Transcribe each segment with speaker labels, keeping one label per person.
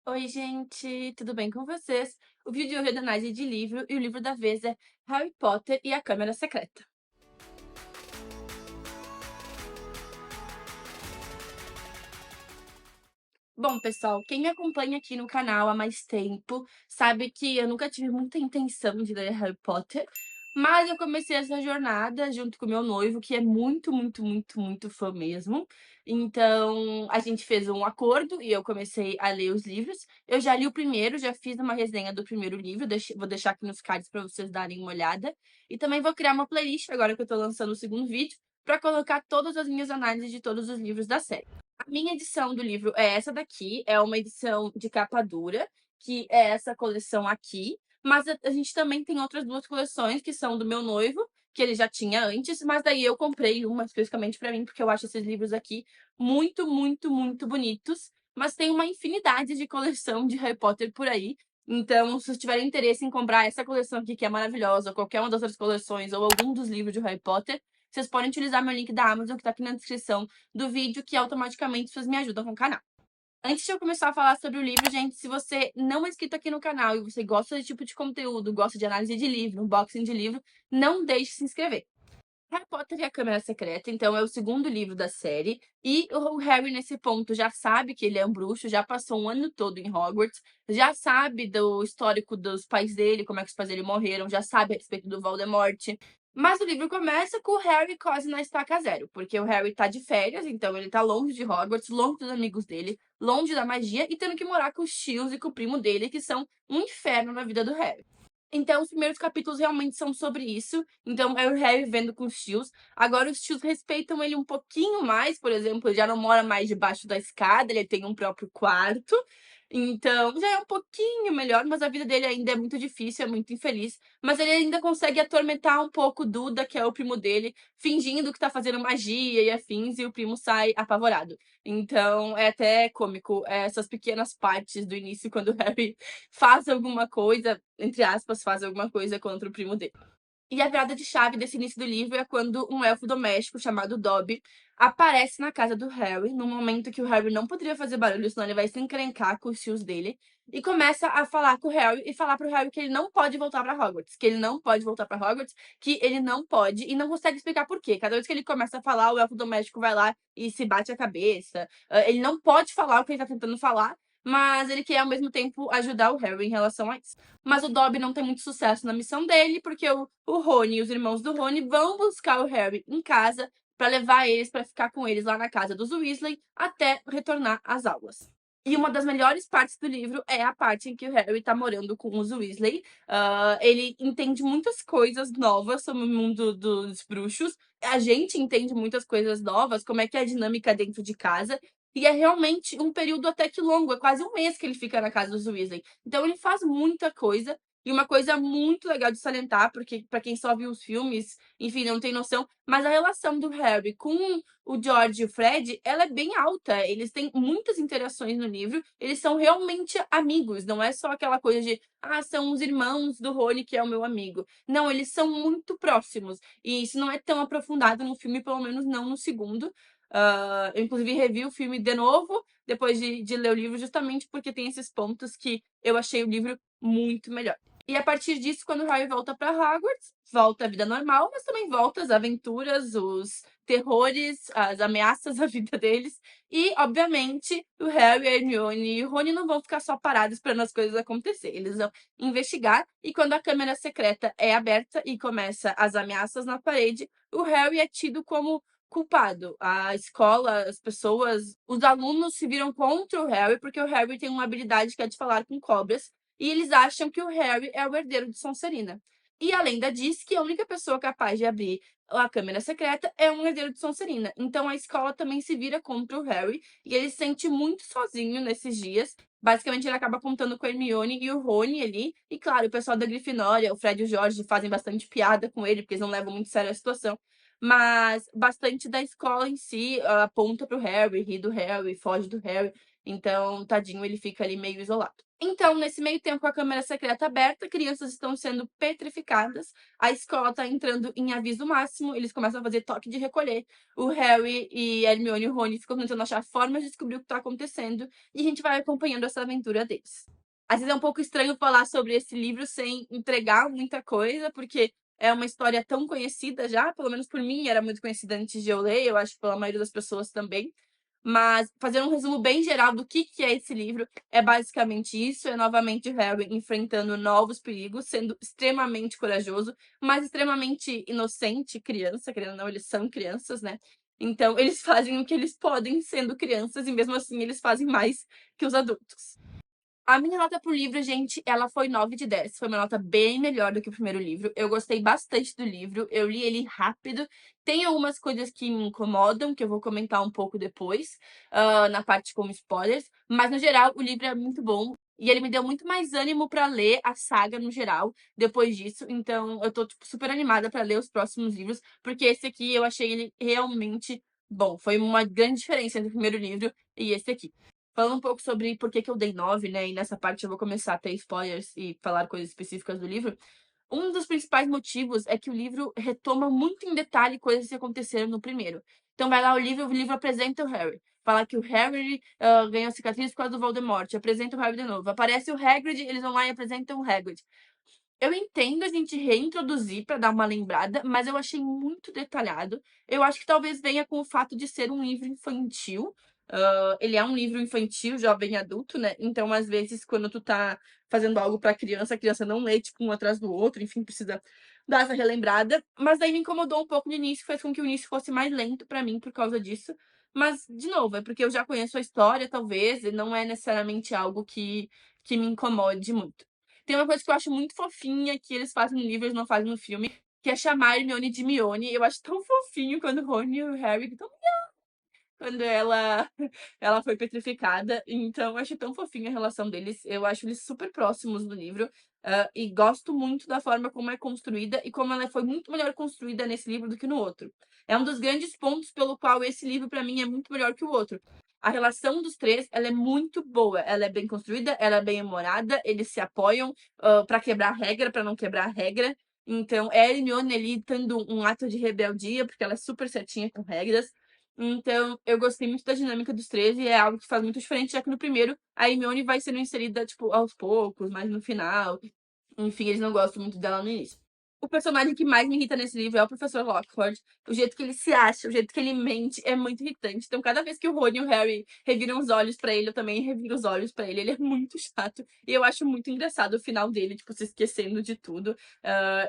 Speaker 1: Oi, gente, tudo bem com vocês? O vídeo de hoje é da análise de livro e o livro da vez é Harry Potter e a Câmara Secreta. Bom, pessoal, quem me acompanha aqui no canal há mais tempo sabe que eu nunca tive muita intenção de ler Harry Potter, mas eu comecei essa jornada junto com o meu noivo, que é muito, muito, muito, muito fã mesmo. Então, a gente fez um acordo e eu comecei a ler os livros. Eu já li o primeiro, já fiz uma resenha do primeiro livro, vou deixar aqui nos cards para vocês darem uma olhada. E também vou criar uma playlist, agora que eu tô lançando o segundo vídeo, para colocar todas as minhas análises de todos os livros da série. A minha edição do livro é essa daqui, é uma edição de capa dura, que é essa coleção aqui, mas a gente também tem outras duas coleções que são do meu noivo, que ele já tinha antes, mas daí eu comprei uma especificamente para mim, porque eu acho esses livros aqui muito, muito, muito bonitos, mas tem uma infinidade de coleção de Harry Potter por aí. Então, se vocês tiverem interesse em comprar essa coleção aqui, que é maravilhosa, ou qualquer uma das outras coleções, ou algum dos livros de Harry Potter, vocês podem utilizar meu link da Amazon, que tá aqui na descrição do vídeo, que automaticamente vocês me ajudam com o canal. Antes de eu começar a falar sobre o livro, gente, se você não é inscrito aqui no canal e você gosta desse tipo de conteúdo, gosta de análise de livro, unboxing de livro, não deixe de se inscrever. Harry Potter e a Câmara Secreta, então, é o segundo livro da série, e o Harry, nesse ponto, já sabe que ele é um bruxo, já passou um ano todo em Hogwarts, já sabe do histórico dos pais dele, como é que os pais dele morreram, já sabe a respeito do Voldemort. Mas o livro começa com o Harry quase na estaca zero, porque o Harry tá de férias, então ele tá longe de Hogwarts, longe dos amigos dele, longe da magia, e tendo que morar com os tios e com o primo dele, que são um inferno na vida do Harry. Então, os primeiros capítulos realmente são sobre isso. Então, é o Harry vivendo com os tios. Agora, os tios respeitam ele um pouquinho mais, por exemplo, ele já não mora mais debaixo da escada, ele tem um próprio quarto. Então, já é um pouquinho melhor, mas a vida dele ainda é muito difícil, é muito infeliz. Mas ele ainda consegue atormentar um pouco Duda, que é o primo dele, fingindo que tá fazendo magia e afins, e o primo sai apavorado. Então, é até cômico essas pequenas partes do início, quando o Harry faz alguma coisa, entre aspas, faz alguma coisa contra o primo dele. E a virada de chave desse início do livro é quando um elfo doméstico chamado Dobby aparece na casa do Harry, num momento que o Harry não poderia fazer barulho, senão ele vai se encrencar com os tios dele, e começa a falar com o Harry e falar pro Harry que ele não pode voltar pra Hogwarts, que ele não pode voltar pra Hogwarts, que ele não pode, e não consegue explicar por quê. Cada vez que ele começa a falar, o elfo doméstico vai lá e se bate a cabeça. Ele não pode falar o que ele tá tentando falar, mas ele quer ao mesmo tempo ajudar o Harry em relação a isso. Mas o Dobby não tem muito sucesso na missão dele, porque o Rony e os irmãos do Rony vão buscar o Harry em casa para levar eles para ficar com eles lá na casa dos Weasley até retornar às aulas. E uma das melhores partes do livro é a parte em que o Harry tá morando com os Weasley. Ele entende muitas coisas novas sobre o mundo dos bruxos. A gente entende muitas coisas novas, como é que é a dinâmica dentro de casa. E é realmente um período até que longo, é quase um mês que ele fica na casa dos Weasley. Então ele faz muita coisa. E uma coisa muito legal de salientar, porque para quem só viu os filmes, enfim, não tem noção, mas a relação do Harry com o George e o Fred, ela é bem alta. Eles têm muitas interações no livro, eles são realmente amigos, não é só aquela coisa de, são os irmãos do Rony que é o meu amigo. Não, eles são muito próximos. E isso não é tão aprofundado no filme, pelo menos não no segundo. Eu, inclusive, revi o filme de novo, depois de ler o livro, justamente porque tem esses pontos que eu achei o livro muito melhor. E a partir disso, quando o Harry volta para Hogwarts, volta à vida normal, mas também volta às aventuras, os terrores, as ameaças à vida deles. E, obviamente, o Harry, a Hermione e o Rony não vão ficar só parados esperando as coisas acontecerem. Eles vão investigar, e quando a câmera secreta é aberta e começa as ameaças na parede, o Harry é tido como culpado. A escola, as pessoas, os alunos se viram contra o Harry porque o Harry tem uma habilidade que é de falar com cobras, e eles acham que o Harry é o herdeiro de Sonserina. E a lenda diz que a única pessoa capaz de abrir a câmera secreta é um herdeiro de Sonserina. Então a escola também se vira contra o Harry e ele se sente muito sozinho nesses dias. Basicamente, ele acaba contando com a Hermione e o Rony ali. E claro, o pessoal da Grifinória, o Fred e o George, fazem bastante piada com ele, porque eles não levam muito sério a situação. Mas bastante da escola em si aponta pro Harry, ri do Harry, foge do Harry. Então, tadinho, ele fica ali meio isolado. Então, nesse meio tempo, com a câmera secreta aberta, crianças estão sendo petrificadas, a escola tá entrando em aviso máximo, eles começam a fazer toque de recolher. O Harry e a Hermione e o Rony ficam tentando achar formas de descobrir o que tá acontecendo, e a gente vai acompanhando essa aventura deles. Às vezes é um pouco estranho falar sobre esse livro sem entregar muita coisa, porque é uma história tão conhecida já, pelo menos por mim, era muito conhecida antes de eu ler, eu acho que pela maioria das pessoas também. Mas, fazendo um resumo bem geral do que é esse livro, é basicamente isso: é novamente o Harry enfrentando novos perigos, sendo extremamente corajoso, mas extremamente inocente, criança, querendo ou não, eles são crianças, né? Então, eles fazem o que eles podem sendo crianças, e mesmo assim eles fazem mais que os adultos. A minha nota pro livro, gente, ela foi 9 de 10. Foi uma nota bem melhor do que o primeiro livro. Eu gostei bastante do livro, eu li ele rápido. Tem algumas coisas que me incomodam, que eu vou comentar um pouco depois, na parte com spoilers. Mas, no geral, o livro é muito bom. E ele me deu muito mais ânimo pra ler a saga no geral, depois disso. Então, eu tô, tipo, super animada pra ler os próximos livros, porque esse aqui eu achei ele realmente bom. Foi uma grande diferença entre o primeiro livro e esse aqui. Falando um pouco sobre por que eu dei 9, né? E nessa parte eu vou começar a ter spoilers e falar coisas específicas do livro. Um dos principais motivos é que o livro retoma muito em detalhe coisas que aconteceram no primeiro. Então vai lá o livro apresenta o Harry. Fala que o Harry ganhou cicatriz por causa do Voldemort. Apresenta o Harry de novo. Aparece o Hagrid, eles vão lá e apresentam o Hagrid. Eu entendo a gente reintroduzir pra dar uma lembrada, mas eu achei muito detalhado. Eu acho que talvez venha com o fato de ser um livro infantil. Ele é um livro infantil, jovem adulto, né? Então, às vezes, quando tu tá fazendo algo pra criança, a criança não lê, tipo, um atrás do outro, enfim, precisa dar essa relembrada. Mas daí me incomodou um pouco no início, fez com que o início fosse mais lento pra mim por causa disso. Mas, de novo, é porque eu já conheço a história, talvez, e não é necessariamente algo que me incomode muito. Tem uma coisa que eu acho muito fofinha que eles fazem no livro, eles não fazem no filme, que é chamar a Hermione de Mione. Eu acho tão fofinho quando o Rony e o Harry ficam quando ela foi petrificada. Então, eu acho tão fofinha a relação deles. Eu acho eles super próximos no livro. E gosto muito da forma como é construída e como ela foi muito melhor construída nesse livro do que no outro. É um dos grandes pontos pelo qual esse livro, pra mim, é muito melhor que o outro. A relação dos três, ela é muito boa. Ela é bem construída, ela é bem humorada, eles se apoiam pra quebrar a regra, pra não quebrar a regra. Então, é a Hermione ali tendo um ato de rebeldia, porque ela é super certinha com regras. Então, eu gostei muito da dinâmica dos 13 e é algo que faz muito diferente, já que no primeiro a Hermione vai sendo inserida, tipo, aos poucos, mais no final. Enfim, eles não gostam muito dela no início. O personagem que mais me irrita nesse livro é o Professor Lockhart. O jeito que ele se acha, o jeito que ele mente é muito irritante. Então, cada vez que o Rony e o Harry reviram os olhos pra ele, eu também reviro os olhos pra ele. Ele é muito chato. E eu acho muito engraçado o final dele, tipo, se esquecendo de tudo.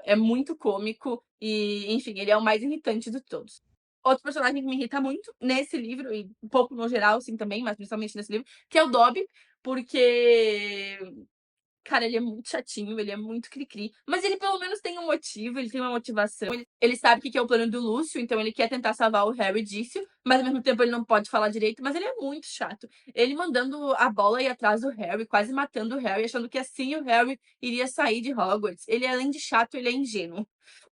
Speaker 1: É muito cômico. E, enfim, ele é o mais irritante de todos. Outro personagem que me irrita muito nesse livro, e um pouco no geral, assim, também, mas principalmente nesse livro, que é o Dobby, porque, cara, ele é muito chatinho, ele é muito cri-cri, mas ele pelo menos tem um motivo, ele tem uma motivação. Ele sabe o que é o plano do Lúcio, então ele quer tentar salvar o Harry disso, mas ao mesmo tempo ele não pode falar direito, mas ele é muito chato. Ele mandando a bola ir atrás do Harry, quase matando o Harry, achando que assim o Harry iria sair de Hogwarts. Ele, além de chato, ele é ingênuo.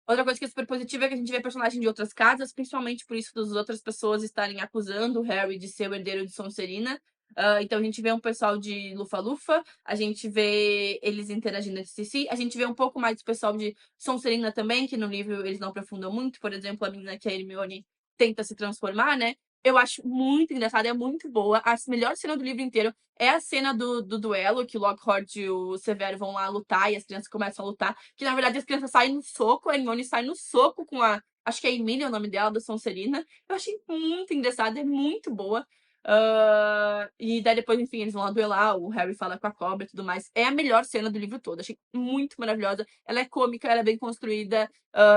Speaker 1: Outra coisa que é super positiva é que a gente vê personagem de outras casas, principalmente por isso das outras pessoas estarem acusando o Harry de ser o herdeiro de Sonserina. Então a gente vê um pessoal de Lufa-Lufa, a gente vê eles interagindo entre si, a gente vê um pouco mais do pessoal de Sonserina também, que no livro eles não aprofundam muito. Por exemplo, a menina que a Hermione tenta se transformar, né? Eu acho muito engraçada, é muito boa. A melhor cena do livro inteiro é a cena do duelo, que o Lockhart e o Severo vão lá lutar e as crianças começam a lutar. Que na verdade as crianças saem no soco, a Hermione sai no soco com a. Acho que é a Emília o nome dela, da Sonserina. Eu achei muito engraçada, é muito boa. E daí depois, enfim, eles vão lá duelar, o Harry fala com a cobra e tudo mais. É a melhor cena do livro todo, achei muito maravilhosa. Ela é cômica, ela é bem construída,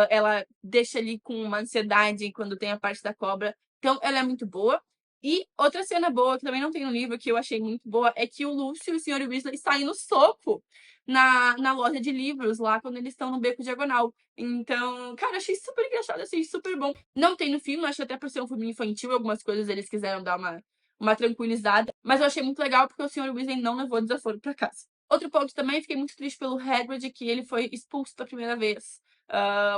Speaker 1: ela deixa ali com uma ansiedade quando tem a parte da cobra. Então, ela é muito boa. E outra cena boa, que também não tem no livro, que eu achei muito boa, é que o Lúcio e o Sr. Weasley saem no soco na loja de livros, lá quando eles estão no Beco Diagonal. Então, cara, achei super engraçado, achei super bom. Não tem no filme, acho que até por ser um filme infantil, algumas coisas eles quiseram dar uma tranquilizada. Mas eu achei muito legal porque o Sr. Weasley não levou desaforo pra casa. Outro ponto também, fiquei muito triste pelo Hagrid, que ele foi expulso da primeira vez.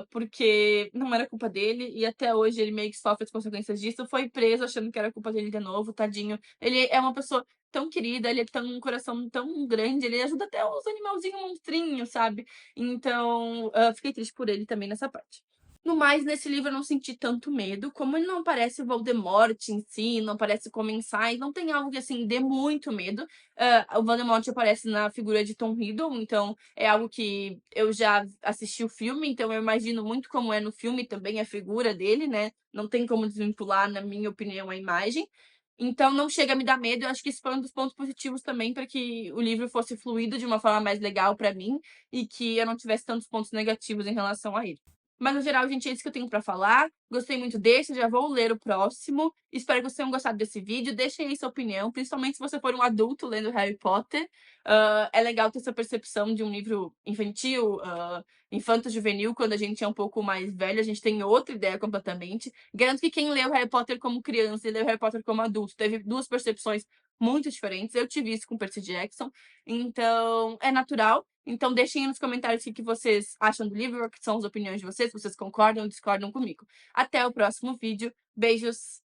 Speaker 1: Porque não era culpa dele, e até hoje ele meio que sofre as consequências disso. Foi preso achando que era culpa dele de novo, tadinho. Ele é uma pessoa tão querido, ele tem um coração tão grande, ele ajuda até os animalzinhos monstrinhos, sabe. Então, fiquei triste por ele também nessa parte. No mais, nesse livro eu não senti tanto medo, como ele não parece Voldemort em si, não parece Comensais, não tem algo que, assim, dê muito medo. O Voldemort aparece na figura de Tom Riddle, então é algo que eu já assisti o filme, então eu imagino muito como é no filme também a figura dele, né, não tem como desvincular, na minha opinião, a imagem. Então não chega a me dar medo, eu acho que isso foi um dos pontos positivos também para que o livro fosse fluído de uma forma mais legal para mim, e que eu não tivesse tantos pontos negativos em relação a ele. Mas no geral, gente, é isso que eu tenho pra falar. Gostei muito desse, já vou ler o próximo. Espero que vocês tenham gostado desse vídeo. Deixem aí sua opinião, principalmente se você for um adulto lendo Harry Potter. É legal ter essa percepção de um livro infantil, infanto-juvenil, quando a gente é um pouco mais velho, a gente tem outra ideia completamente. Garanto que quem leu Harry Potter como criança e leu Harry Potter como adulto teve duas percepções muito diferentes. Eu tive isso com Percy Jackson, então é natural. Então deixem aí nos comentários o que vocês acham do livro, o que são as opiniões de vocês, se vocês concordam ou discordam comigo. Até o próximo vídeo. Beijos!